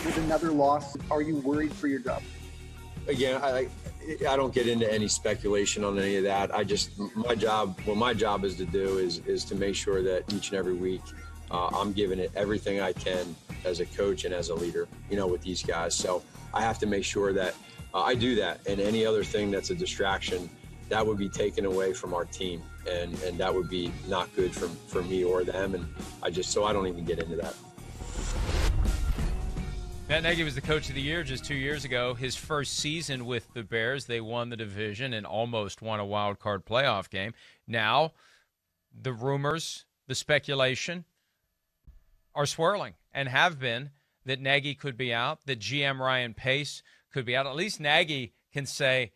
with another loss? Are you worried for your job? Again, I don't get into any speculation on any of that. My job is to do is to make sure that each and every week I'm giving it everything I can as a coach and as a leader, with these guys. So I have to make sure that I do that, and any other thing that's a distraction, that would be taken away from our team, and that would be not good for me or them. And I don't even get into that. Matt Nagy was the coach of the year just 2 years ago. His first season with the Bears, they won the division and almost won a wild card playoff game. Now, the rumors, the speculation are swirling and have been that Nagy could be out, that GM Ryan Pace could be out. At least Nagy can say,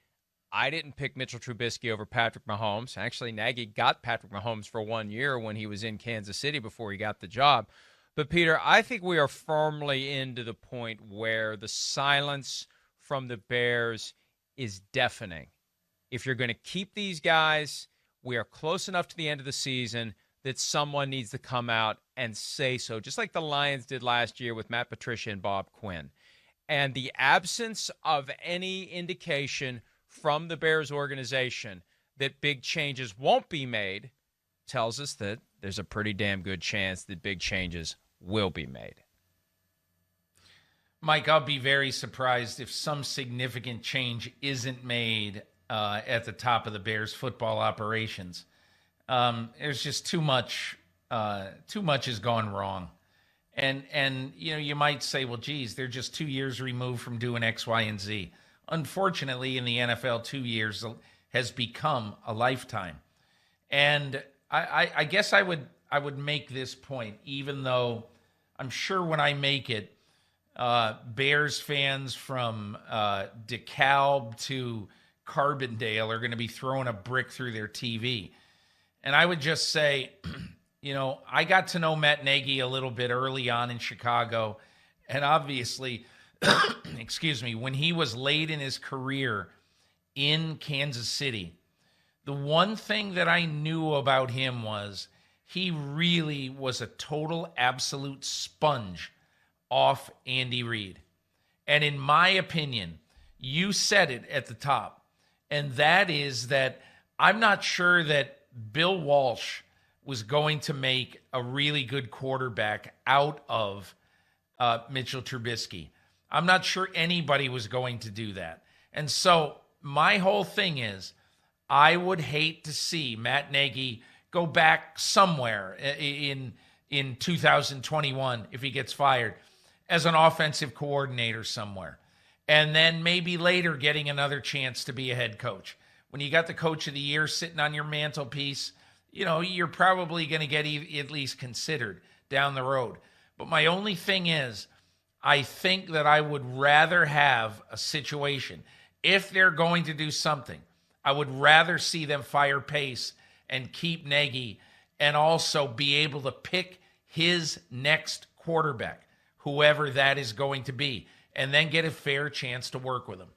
I didn't pick Mitchell Trubisky over Patrick Mahomes. Actually, Nagy got Patrick Mahomes for 1 year when he was in Kansas City before he got the job. But, Peter, I think we are firmly into the point where the silence from the Bears is deafening. If you're going to keep these guys, we are close enough to the end of the season that someone needs to come out and say so, just like the Lions did last year with Matt Patricia and Bob Quinn. And the absence of any indication from the Bears organization that big changes won't be made tells us that there's a pretty damn good chance that big changes will be made. Mike, I'll be very surprised if some significant change isn't made at the top of the Bears football operations. There's just too much has gone wrong. And you might say, well, geez, they're just 2 years removed from doing X, Y, and Z. Unfortunately, in the NFL, 2 years has become a lifetime. And I guess I would make this point, even though I'm sure when I make it, Bears fans from DeKalb to Carbondale are going to be throwing a brick through their TV. And I would just say, I got to know Matt Nagy a little bit early on in Chicago. And obviously, excuse me, when he was late in his career in Kansas City, the one thing that I knew about him was he really was a total absolute sponge off Andy Reid. And in my opinion, you said it at the top, and that is that I'm not sure that Bill Walsh was going to make a really good quarterback out of Mitchell Trubisky. I'm not sure anybody was going to do that. And so my whole thing is, I would hate to see Matt Nagy go back somewhere in 2021 if he gets fired as an offensive coordinator somewhere. And then maybe later getting another chance to be a head coach. When you got the coach of the year sitting on your mantelpiece, you're probably going to get at least considered down the road. But my only thing is, I think that I would rather have a situation, if they're going to do something, I would rather see them fire Pace and keep Nagy and also be able to pick his next quarterback, whoever that is going to be, and then get a fair chance to work with him.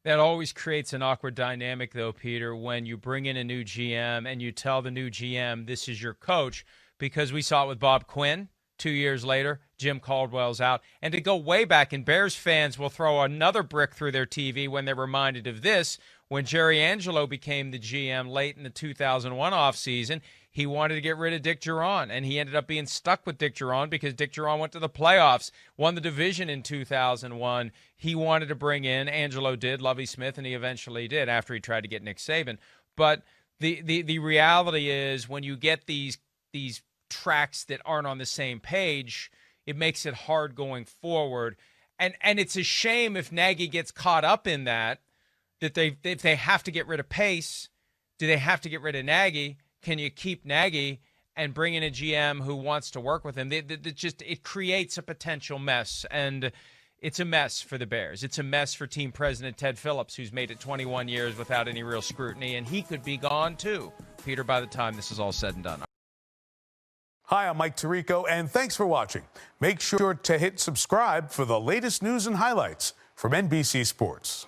That always creates an awkward dynamic, though, Peter, when you bring in a new GM and you tell the new GM this is your coach, because we saw it with Bob Quinn. 2 years later, Jim Caldwell's out. And to go way back, and Bears fans will throw another brick through their TV when they're reminded of this. When Jerry Angelo became the GM late in the 2001 offseason, he wanted to get rid of Dick Duran, and he ended up being stuck with Dick Duran because Dick Duran went to the playoffs, won the division in 2001. He wanted to bring in, Angelo did, Lovie Smith, and he eventually did after he tried to get Nick Saban. But the reality is, when you get these tracks that aren't on the same page, it makes it hard going forward. And it's a shame if Nagy gets caught up in that if they have to get rid of Pace, do they have to get rid of Nagy? Can you keep Nagy and bring in a GM who wants to work with him? It creates a potential mess, and it's a mess for the Bears. It's a mess for team president Ted Phillips, who's made it 21 years without any real scrutiny, and he could be gone too, Peter, by the time this is all said and done. Hi, I'm Mike Tirico, and thanks for watching. Make sure to hit subscribe for the latest news and highlights from NBC Sports.